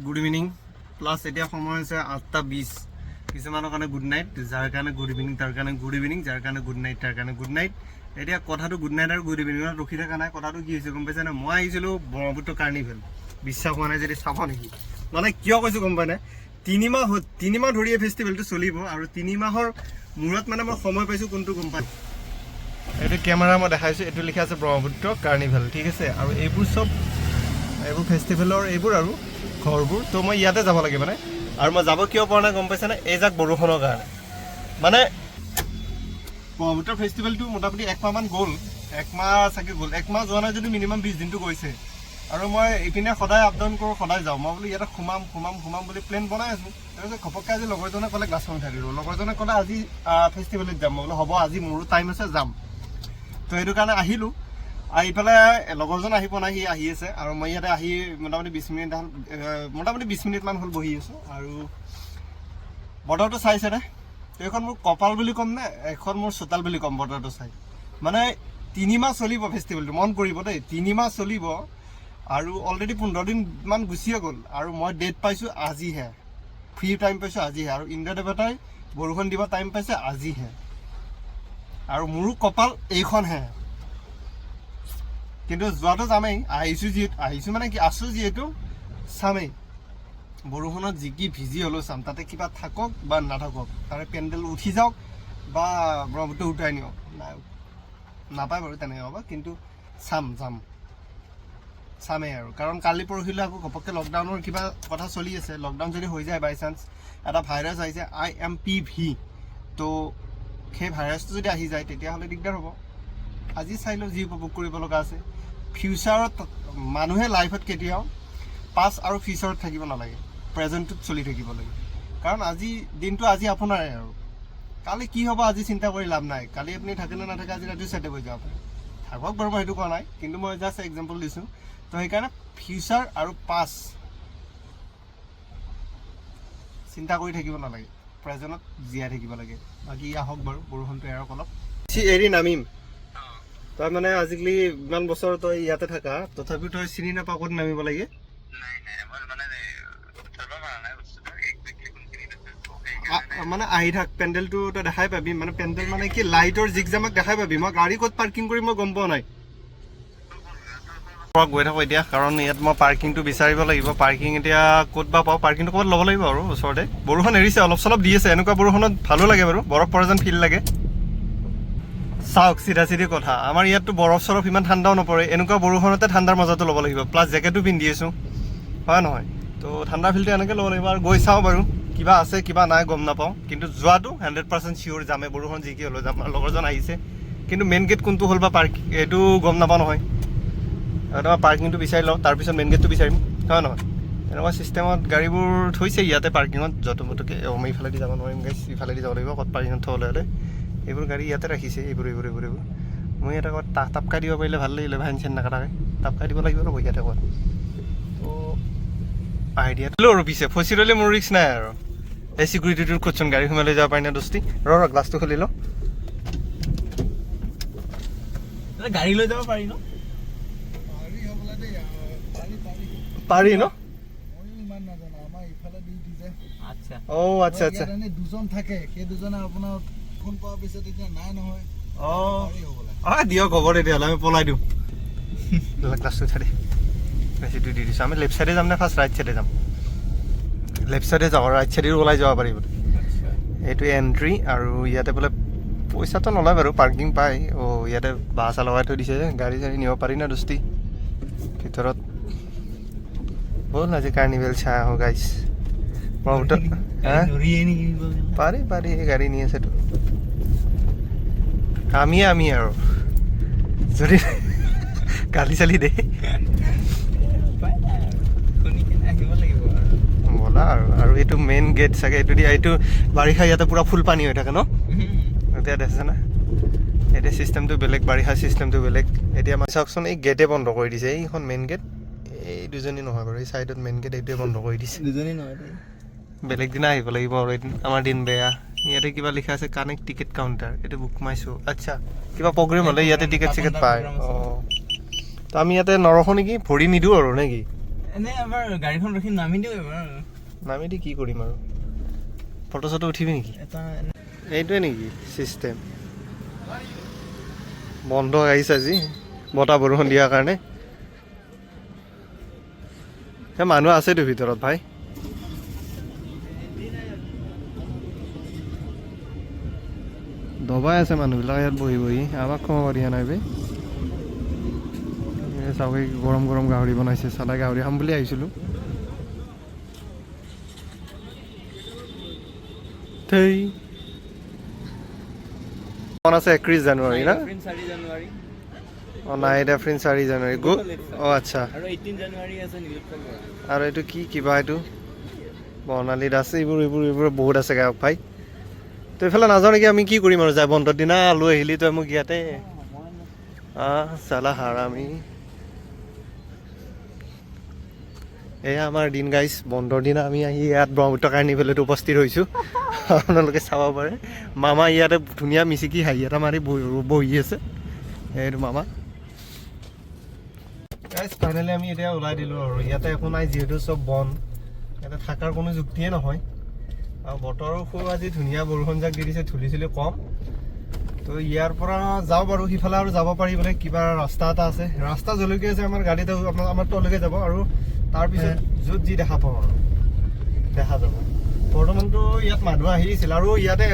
good evening plus এতিয়া সময় হৈছে 8:20 কিছুমানৰ কাৰণে গুড নাইট যাৰ কাৰণে গুড ইভিনিং তাৰ কাৰণে গুড ইভিনিং যাৰ কাৰণে গুড নাইট তাৰ কাৰণে গুড নাইট এতিয়া কথাটো গুড নাইট আৰু গুড ইভিনিঙত ৰখি থকা নাই কথাটো কি হৈছে গম পাইছেনে মই আহিছিলোঁ ব্ৰহ্মপুত্ৰ কাৰ্নিভেল বিশ্বাস হোৱা নাই যদি চাব নেকি মানে কিয় কৈছোঁ গম পাই নে 3 মাহ ধৰি এই ফেষ্টিভেলটো চলিব আৰু 3 মাহৰ মূৰত মানে মই সময় পাইছোঁ কোনটো গম পাই এইটো কেমেৰা মই দেখাইছোঁ এইটো লিখা আছে ব্ৰহ্মপুত্ৰ কাৰ্নিভেল ঠিক আছে আৰু এইবোৰ চব এইবোৰ ফেষ্টিভেলৰ এইবোৰ আৰু ঘৰবোৰ তো মই ইয়াতে যাব লাগে মানে আৰু মই যাব কিয় পৰা নাই গম পাইছেনে এই যাক বৰষুণৰ কাৰণে মানে ব্ৰহ্মপুত্ৰ ফেষ্টিভেলটো মোটামুটি 1 মাহমান গ'ল 1 মাহ চাগে গ'ল 1 মাহ যোৱা নাই যদি মিনিমাম 20 দিনটো গৈছে আৰু মই এইপিনে সদায় আপ ডাউন কৰোঁ সদায় যাওঁ মই বোলো ইয়াতে সোমাম বুলি প্লেন বনাই আছোঁ তাৰপিছত ঘপককৈ আজি লগৰজনে ক'লে গ্লাছখন উঠাই দিব লগৰজনে ক'লে আজি ফেষ্টিভেলত যাম মই বোলো হ'ব আজি মোৰো টাইম আছে যাম তো সেইটো কাৰণে আহিলোঁ আহি পেলাই লগৰজন আহি পোৱা নাই সি আহি আছে আৰু মই ইয়াতে আহি মোটামুটি 20 মিনিটমান হ'ল বহি আছোঁ আৰু বতৰটো চাইছেনে এইখন মোৰ কপাল বুলি ক'ম নে এখন মোৰ চোতাল বুলি ক'ম বতৰটো চাই মানে 3 মাহ চলিব ফেষ্টিভেলটো মন কৰিব দেই 3 মাহ চলিব আৰু অলৰেডি 15 দিনমান গুচিয়ে গ'ল আৰু মই ডেট পাইছোঁ আজিহে ফ্ৰী টাইম পাইছোঁ আজিহে আৰু ইন্দ্ৰ দেৱতাই বৰষুণ দিব টাইম পাইছে আজিহে আৰু মোৰো কপাল এইখনহে কিন্তু যোৱাটো যামেই আহিছোঁ মানে কি আছোঁ যিহেতু চামেই বৰষুণত জিকি ভিজি হ'লেও চাম তাতে কিবা থাকক বা নাথাকক তাৰে পেণ্ডেল উঠি যাওক বা ব্ৰহ্মপুত্ৰ উঠাই নিয়ক নাপায় বাৰু তেনেকৈ হ'ব কিন্তু চামেই আৰু কাৰণ কালি পৰহিলৈ আকৌ ঘপককৈ লকডাউনৰ কিবা কথা চলি আছে লকডাউন যদি হৈ যায় বাই চান্স এটা ভাইৰাছ আহিছে IMPV তো সেই ভাইৰাছটো যদি আহি যায় তেতিয়াহ'লে দিগদাৰ হ'ব আজি চাই লওঁ যি উপভোগ কৰিব লগা আছে ফিউচাৰত মানুহে লাইফত কেতিয়াও পাষ্ট আৰু ফিউচাৰত থাকিব নালাগে প্ৰেজেণ্টটোত চলি থাকিব লাগে কাৰণ আজি দিনটো আজি আপোনাৰে আৰু কালি কি হ'ব আজি চিন্তা কৰি লাভ নাই কালি আপুনি থাকে নে নাথাকে আজি ৰাতি ছেটেল হৈ যাব পাৰে থাকক বাৰু মই সেইটো কোৱা নাই কিন্তু মই জাষ্ট এক্সাম্পল দিছোঁ তো সেইকাৰণে ফিউচাৰ আৰু পাষ্ট চিন্তা কৰি থাকিব নালাগে প্ৰেজেণ্টত জীয়াই থাকিব লাগে বাকী আহক বাৰু বৰষুণটো এৰক অলপ এৰি নামিম তই মানে আজিকালি ইমান বছৰ তই ইয়াতে থাকা তথাপিও তই চিনি নাপাৱ ক'ত নামিব লাগে মানে আহি থাক পেণ্ডেলটো তই দেখাই পাবি মানে পেণ্ডেল মানে কি লাইটৰ জিগজামাক দেখাই পাবি মই গাড়ী ক'ত পাৰ্কিং কৰি মই গম পোৱা নাই গৈ থাকোঁ এতিয়া কাৰণ ইয়াত মই পাৰ্কিংটো বিচাৰিব লাগিব পাৰ্কিং এতিয়া ক'ত বা পাওঁ পাৰ্কিংটো ক'ৰবাত ল'ব লাগিব আৰু ওচৰতে বৰষুণ এৰিছে অলপ চলপ দি আছে এনেকুৱা বৰষুণত ভালো লাগে বাৰু বৰফ পৰা যেন ফিল লাগে চাওক চিধা কথা আমাৰ ইয়াততো বৰফ চৰফ ইমান ঠাণ্ডাও নপৰে এনেকুৱা বৰষুণতে ঠাণ্ডাৰ মজাটো ল'ব লাগিব প্লাছ জেকেটো পিন্ধি আছোঁ হয় নহয় তো ঠাণ্ডা ফিলটো এনেকৈ ল'ব লাগিব আৰু গৈ চাওঁ বাৰু কিবা আছে কিবা নাই গম নাপাওঁ কিন্তু যোৱাটো 100% চিয়'ৰ যামে বৰষুণ যি কি হ'লেও যাম আমাৰ লগৰজন আহিছে কিন্তু মেইন গেট কোনটো হ'ল বা পাৰ্কিং এইটো গম নাপাওঁ নহয় মই পাৰ্কিংটো বিচাৰি লওঁ তাৰপিছত মেইন গেটটো বিচাৰিম হয় নহয় এনেকুৱা চিষ্টেমত গাড়ীবোৰ থৈছে ইয়াতে পাৰ্কিঙত য'ত মতকে মই ইফালেদি যাব নোৱাৰিম গাইছ ইফালেদি যাব লাগিব ক'ত পাৰ্কিঙত থ'বলৈ হ'লে এইবোৰ গাড়ী ইয়াতে ৰাখিছে এইবোৰ মই ইয়াতে ক'ত টাপকাই দিব পাৰিলে ভাল লাগিলে ভাইন চেন নাকাটাকৈ টাপকাই দিব লাগিব ৰ'ব ইয়াতে ক'ত তো আইডিয়াটো আৰু পিছে ফচি ৰ'লে মোৰ ৰিক্স নাই আৰু এই চিকিউৰিটিটোৰ ক'তচোন গাড়ী সোমাই লৈ যাব পাৰি না দোস্তি ৰ গ্লাছটো খুলি লওঁ গাড়ী লৈ যাব পাৰি ন পাৰি ন আচ্ছা দুজন থাকে সেই দুজনে আপোনাৰ ফোন পোৱাৰ পিছত এতিয়া নাই নহয় দিয়ক হ'ব তেতিয়াহ'লে আমি পলাই দিওঁ গ্লাছটো উঠাই দে বেছিটো দি দিছোঁ আমি লেফ্ট চাইডে যাম নে ফাৰ্ষ্ট ৰাইট চাইডে যাম লেফ্ট চাইডে যাওঁ ৰাইট চাইডেও ওলাই যাব পাৰিব এইটো এণ্ট্ৰি আৰু ইয়াতে বোলে পইচাটো নলয় বাৰু পাৰ্কিং পায় ইয়াতে বাছ চা লগাই থৈ দিছে যে গাড়ী চাড়ী নিব পাৰি না দোস্তি ভিতৰত ব'ল আজি কাৰ্নিভেল চাই আহোঁ গাইছ ব্ৰহ্মপুত্ৰ পাৰি গাড়ী নি আছেতো আমি আৰু যদি গালি চালি দে ব'লা আৰু এইটো মেইন গেট চাগে এইটো বাৰিষা ইয়াতে পূৰা ফুল পানী হৈ থাকে ন এতিয়া দেখিছে না এতিয়া চিষ্টেমটো বেলেগ বাৰিষা চিষ্টেমটো বেলেগ এতিয়া মানে চাওকচোন এই গেটে বন্ধ কৰি দিছে এইখন মেইন গেট এই দুজনী নহয় বাৰু এই চাইডত মেইন গেট এইটোৱে বন্ধ কৰি দিছে দুজনী নহয় বেলেগ দিনা আহিব লাগিব আৰু এদিন আমাৰ দিন বেয়া ইয়াতে কিবা লিখা আছে কানেক্ট টিকেট কাউণ্টাৰ এইটো বুক মাইছোঁ আচ্ছা কিবা প্ৰগ্ৰেম হ'লে ইয়াতে টিকেট চিকেট পায় তো আমি ইয়াতে নৰখোঁ নেকি ভৰি নিদিওঁ আৰু নে কি এনে এবাৰ গাড়ীখন ৰখি নামি দিওঁ এবাৰ নামি দি কি কৰিম আৰু ফটো চটো উঠিবি নেকি এটা এইটোৱে নেকি চিষ্টেম বন্ধ আহিছে আজি বতাহ বৰষুণ দিয়াৰ কাৰণে সেই মানুহ আছেতো ভিতৰত ভাই দবাই আছে মানুহবিলাক ইয়াত বহি বহি আমাক খোৱাব দিয়া নাই বে চাব গৰম গৰম গাহৰি বনাইছে চালাই গাহৰি খাম বুলি আহিছিলোঁ থেই কোন আছে 31 জানুৱাৰী না 4 জানুৱাৰী অঁ নাইট এপ্ৰিল 4 জানুৱাৰী গো অঁ আচ্ছা আৰু 18 জানুৱাৰী আছে নীলোৎপল বৰা আৰু এইটো কি কিবা এইটো বৰ্ণালী দাস এইবোৰ বহুত আছে গায়ক ভাই তো এইফালে নাযাওঁ নেকি আমি কি কৰিম আৰু যাই বন্ধৰ দিনা লৈ আহিলি তই মোক ইয়াতে চালা হাৰামি এয়া আমাৰ দিন গাইছ বন্ধৰ দিনা আমি আহি ইয়াত ব্ৰহ্মপুত্ৰ কাৰ্নিভেলত উপস্থিত হৈছোঁ আপোনালোকে চাব পাৰে মামা ইয়াতে ধুনীয়া মিচিকি হাঁহি এটা মাৰি বহি আছে এইটো মামা গাইছ ফাইনেলি আমি এতিয়া ওলাই দিলোঁ আৰু ইয়াতে একো নাই যিহেতু চব বন ইয়াতে থকাৰ কোনো যুক্তিয়ে নহয় আৰু বতৰো খুব আজি ধুনীয়া বৰষুণ যাক দি দিছে ধূলি চুলি কম তো ইয়াৰ পৰা যাওঁ বাৰু সিফালে আৰু যাব পাৰি বোলে কিবা ৰাস্তা এটা আছে ৰাস্তা জলকীয়া আছে আমাৰ গাড়ীতে আমাৰ তললৈকে যাব আৰু তাৰপিছত য'ত যি দেখা পাওঁ আৰু দেখা যাব বৰ্তমানতো ইয়াত মানুহ আহিছিল আৰু ইয়াতে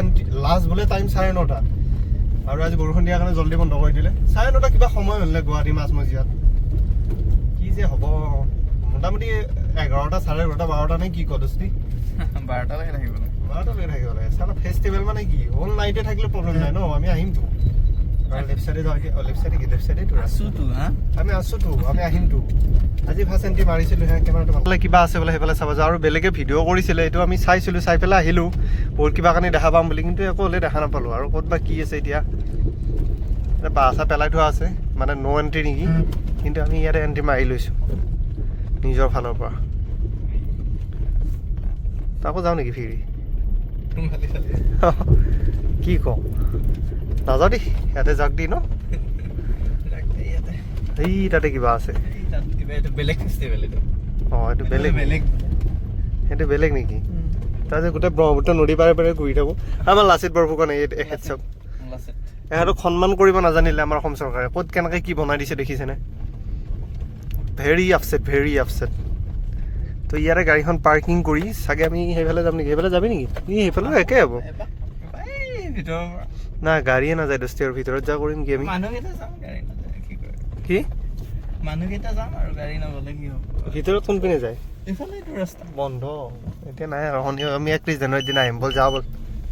লাষ্ট বোলে টাইম 9:30 আৰু আজি বৰষুণ দিয়াৰ কাৰণে জল্দি বন্ধ কৰি দিলে 9:30 কিবা সময় হ'লে গুৱাহাটী মাজমজিয়াত কি যে হ'ব মোটামুটি 11টা 11:30 12টা নে কি কদস্তি 12টালৈকে থাকিব 12টালৈকে থাকিব লাগে চালা ফেষ্টিভেল মানে কি হ'ল নাইটে থাকিলে প্ৰব্লেম নাই ন আমি আহিমতো লেফ্ট চাইডে যাওঁ এতিয়া লেফ্ট চাইডে তো আছোতো হা আমি আছোতো আমি আহিমতো আজি ফাৰ্ষ্ট এণ্ট্ৰি মাৰিছিলোঁ সেই কেমেৰাটো বোলে কিবা আছে বোলে সেইফালে চাব যাওঁ আৰু বেলেগে ভিডিঅ' কৰিছিলে এইটো আমি চাইছিলোঁ চাই পেলাই আহিলোঁ বহুত কিবা কাৰণে দেখা পাম বুলি কিন্তু একো হ'লে দেখা নাপালোঁ আৰু ক'ত বা কি আছে এতিয়া বাছা পেলাই থোৱা আছে মানে ন' এণ্ট্ৰি নেকি কিন্তু আমি ইয়াতে এণ্ট্ৰি মাৰি লৈছোঁ নিজৰ ফালৰ পৰা তাকো যাওঁ নেকি ফিৰি কি কওঁ নাযাওঁ দেই ইয়াতে যাওক দি ন এই তাতে কিবা আছে বেলেগ ফেষ্টিভেল এইটো অঁ এইটো বেলেগ বেলেগ সেইটো বেলেগ নেকি তাৰ যে গোটেই ব্ৰহ্মপুত্ৰ নদী পাৰে পাৰে ঘূৰি থাকোঁ আমাৰ লাচিত বৰফুকন এখেত চাওক এহেঁতক সন্মান কৰিব নাজানিলে আমাৰ অসম চৰকাৰে ক'ত কেনেকৈ কি বনাই দিছে দেখিছেনে ভেৰি আপছেট তো ইয়াৰে গাড়ীখন পাৰ্কিং কৰি চাগে আমি সেইফালে যাম নেকি সেইফালে যাবি নেকি সেইফালে একে হ'ব না গাড়ীয়ে নাযায় দস্তিৰ ভিতৰত যা কৰিম কি আমি কি মানুহকেইটা যাম আৰু গাড়ী নগ'লে কি হ'ব ভিতৰত কোনপিনে যায় এইফালেতো ৰাস্তা বন্ধ এতিয়া নাই আৰু আমি 31 জানুৱাৰীৰ দিনা আহিম ব'ল যাওঁ ব'ল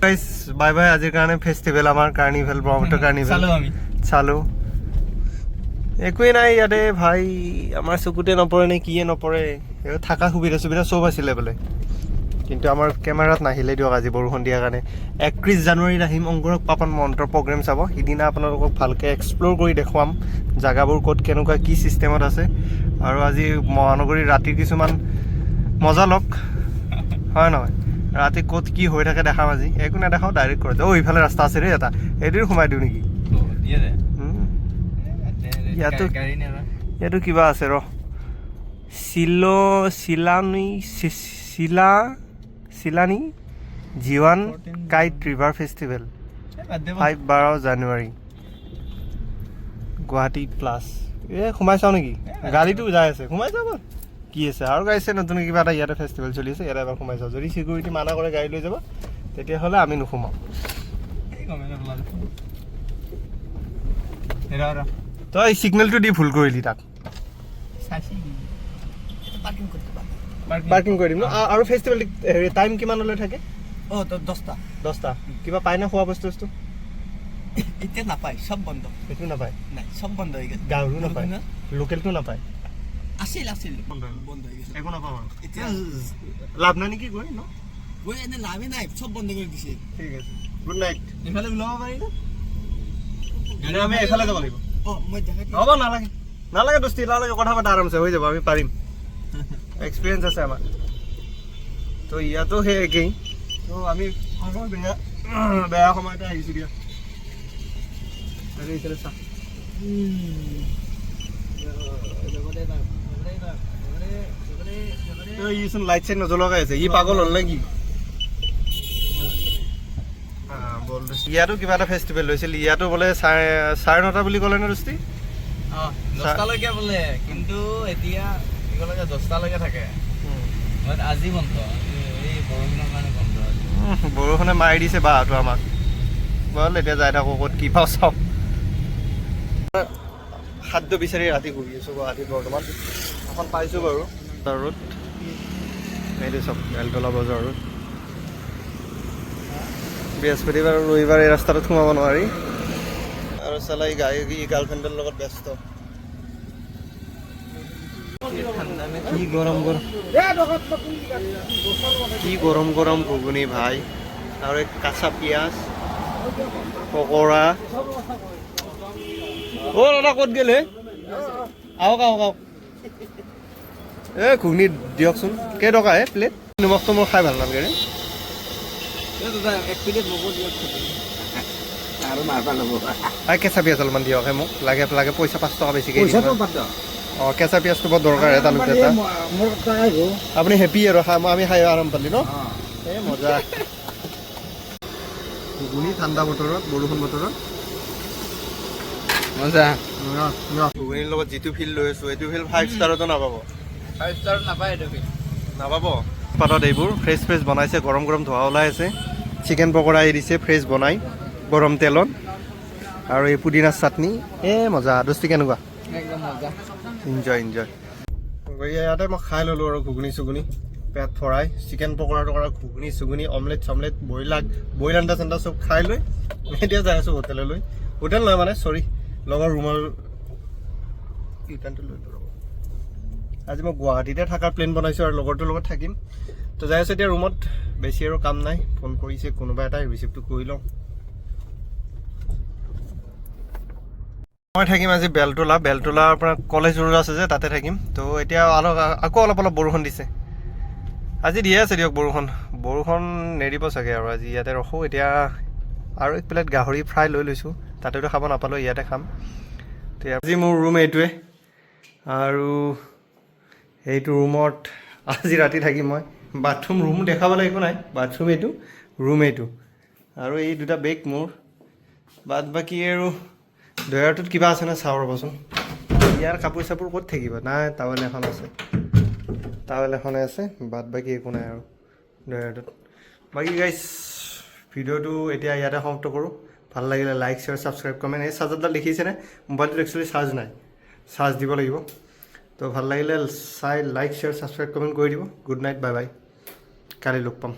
গাইছ বাই বাই আজিৰ কাৰণে ফেষ্টিভেল আমাৰ কাৰ্নিভেল ব্ৰহ্মপুত্ৰ কাৰ্নিভেল চালোঁ একোৱেই নাই ইয়াতে ভাই আমাৰ চকুতে নপৰে নে কিয়ে নপৰে থকা সুবিধা চব আছিলে বোলে কিন্তু আমাৰ কেমেৰাত নাহিলে দিয়ক আজি বৰষুণ দিয়াৰ কাৰণে 31 জানুৱাৰীত আহিম অংকুৰক পাপন মহন্তৰ প্ৰগ্ৰেম চাব সিদিনা আপোনালোকক ভালকৈ এক্সপ্ল'ৰ কৰি দেখুৱাম জেগাবোৰ ক'ত কেনেকুৱা কি ছিষ্টেমত আছে আৰু আজি মহানগৰীৰ ৰাতিৰ কিছুমান মজা লওক হয় নহয় ৰাতি ক'ত কি হৈ থাকে দেখাম আজি একো নেদেখাওঁ ডাইৰেক্ট কৰি দিওঁ ইফালে ৰাস্তা আছে দেই এটা এইটোৱে সোমাই দিওঁ নেকি ইয়াতো কিবা আছে ৰ চিলানী জিৱান কাইট ৰিভাৰ ফেষ্টিভেল 5-12 জানুৱাৰী গুৱাহাটী প্লাছ সোমাই চাওঁ নেকি গাড়ীটো যাই আছে সোমাই যাওঁ ব'ল কি আছে আৰু গাড়ীছে নতুনকৈ কিবা এটা ইয়াতে ফেষ্টিভেল চলি আছে ইয়াতে এবাৰ সোমাই চাওঁ যদি চিকিউৰিটি মানা কৰে গাড়ী লৈ যাব তেতিয়াহ'লে আমি নোসোমাওঁ তই ছিগনেলটো দি ভুল কৰিলি তাক পাৰ্কিং কৰি দিম ন আৰু ফেষ্টিভেল হেৰি টাইম কিমানলৈ থাকে 10টা কিবা পায় না খোৱা বস্তু এতিয়া নাপায় চব বন্ধ একো নাপায় নাই চব বন্ধ হৈ গ'ল গাহৰিও নাপায় লোকেলটো নাপায় আছিল বন্ধ হৈ গৈছে একো নাপাওঁ আৰু এতিয়া লাভ নাই নেকি গৈ ন গৈ এনে লাভেই নাই চব বন্ধ কৰি দিছে ঠিক আছে গুড নাইট এইফালে ওলাব পাৰি না আমি এইফালে যাব লাগিব মই দেখা হ'ব নালাগে দোস্তি নালাগে কথা পাতা আৰামছে হৈ যাব আমি পাৰিম এক্সপিৰিয়েঞ্চ আছে আমাৰ তো ইয়াতো সেই একেই তো আমি বেয়া সময়তে আহিছোঁ দিয়া এইফালে চা ইচোন লাইট চাইট নজ্বলকাই আছে ই পাগল হ'ল নেকি ইয়াতো কিবা এটা ফেষ্টিভেল হৈছিল ইয়াতো বোলে 9:30 বুলি ক'লে নে দোস্তি 10টালৈকে বোলে কিন্তু এতিয়া কি ক'লে 10টালৈকে থাকে আজি বন্ধ এই বৰষুণৰ কাৰণে বন্ধ বৰষুণে মাৰি দিছে বাহঁতো আমাক বল এতিয়া যাই থাকোঁ ক'ত কি পাওঁ চাওঁ খাদ্য বিচাৰি ৰাতি ঘূৰি আছোঁ গুৱাহাটীত বৰ্তমান এখন পাইছোঁ বাৰু ৰোড এইটো চব বেলতলা বজাৰ ৰোড বৃহস্পতিবাৰ আৰু ৰবিবাৰ এই ৰাস্তাটোত সোমাব নোৱাৰি আৰু চালা ই গাৰ্লফ্ৰেণ্ডৰ লগত ব্যস্ত কি গৰম গৰম ঘুগুনি ভাই আৰু এক কাঁচা পিঁয়াজ পকৰা অ দাদা ক'ত গ'ল হে আহক আহক আহক এই ঘুগুনি দিয়কচোন কেইটকা হে প্লেট নিমখটো মোৰ খাই ভাল নালাগে ৰে এক প্লেট মগু দিয়ক আৰু মাৰবা ল'ব কেঁচা পিঁয়াজ অলপমান দিয়ক হে মোক লাগে লাগে পইচা 5 টকা বেছিকৈ অঁ কেঁচা পিঁয়াজটো বৰ দৰকাৰ এটা লোক এটা আপুনি হেপী আৰু আমি খাই আৰাম পালি ন এই মজা ঘুগুনি ঠাণ্ডা বতৰত বৰষুণ বতৰত মজা ঘুগুনিৰ লগত যিটো ফিল লৈ আছোঁ এইটো ফিল 5 ষ্টাৰতো নাপাব 5 ষ্টাৰ নাপায় এইটো নাপাব পাতত এইবোৰ ফ্ৰেছ ফ্ৰেছ বনাইছে গৰম গৰম ধোৱা ওলাই আছে চিকেন পকৰা এৰি দিছে ফ্ৰেছ বনাই গৰম তেলত আৰু এই পুদিনাৰ চাটনি মজা দোস্তি কেনেকুৱা একদম মজা ইনজয় ইয়াতে মই খাই ল'লোঁ আৰু ঘুগুনি চুগুনি পেট ভৰাই চিকেন পকৰা টকৰা ঘুগুনি চুগুনি অমলেট চমলেট বইল আণ্ডা চাণ্ডা চব খাই লৈ এতিয়া যাই আছোঁ হোটেললৈ হোটেল নহয় মানে চৰি লগৰ ৰুমৰ ৰিটাৰ্ণটো লৈ ল'ব আজি মই গুৱাহাটীতে থকাৰ প্লেন বনাইছোঁ আৰু লগৰটোৰ লগত থাকিম তো যাই আছোঁ এতিয়া ৰুমত বেছি আৰু কাম নাই ফোন কৰিছে কোনোবা এটাই ৰিচিভটো কৰি লওঁ মই থাকিম আজি বেলতলাৰ পৰা কলেজ ৰোড আছে যে তাতে থাকিম তো এতিয়া আকৌ অলপ বৰষুণ দিছে আজি দিয়ে আছে দিয়ক বৰষুণ নেৰিব চাগে আৰু আজি ইয়াতে ৰখোঁ এতিয়া আৰু এক প্লেট গাহৰি ফ্ৰাই লৈ লৈছোঁ তাতেতো খাব নাপালোঁ ইয়াতে খাম তো আজি মোৰ ৰুম এইটোৱে আৰু এইটো ৰুমত আজি ৰাতি থাকিম মই বাথৰুম ৰুম দেখাবলৈ একো নাই বাথৰুম এইটো ৰুম এইটো আৰু এই দুটা বেগ মোৰ বাদ বাকী আৰু ডয়াৰটোত কিবা আছে নে চাওঁ ৰ'বচোন ইয়াৰ কাপোৰ চাপোৰ ক'ত থাকিব নাই টাৱেল এখনে আছে বাদ বাকী একো নাই আৰু ডয়াৰটোত বাকী গাইজ ভিডিঅ'টো এতিয়া ইয়াতে সমাপ্ত কৰোঁ ভাল লাগিলে লাইক শ্বেয়াৰ ছাবস্ক্ৰাইব কমেণ্ট এই চাৰ্জাৰডাল দেখিছেনে মোবাইলটোত একচুৱেলি চাৰ্জ নাই চাৰ্জ দিব লাগিব তো ভাল লাগিলে লাইক শ্বেয়াৰ ছাবস্ক্ৰাইব কমেণ্ট কৰি দিব গুড নাইট বাই বাই কালি লগ পাম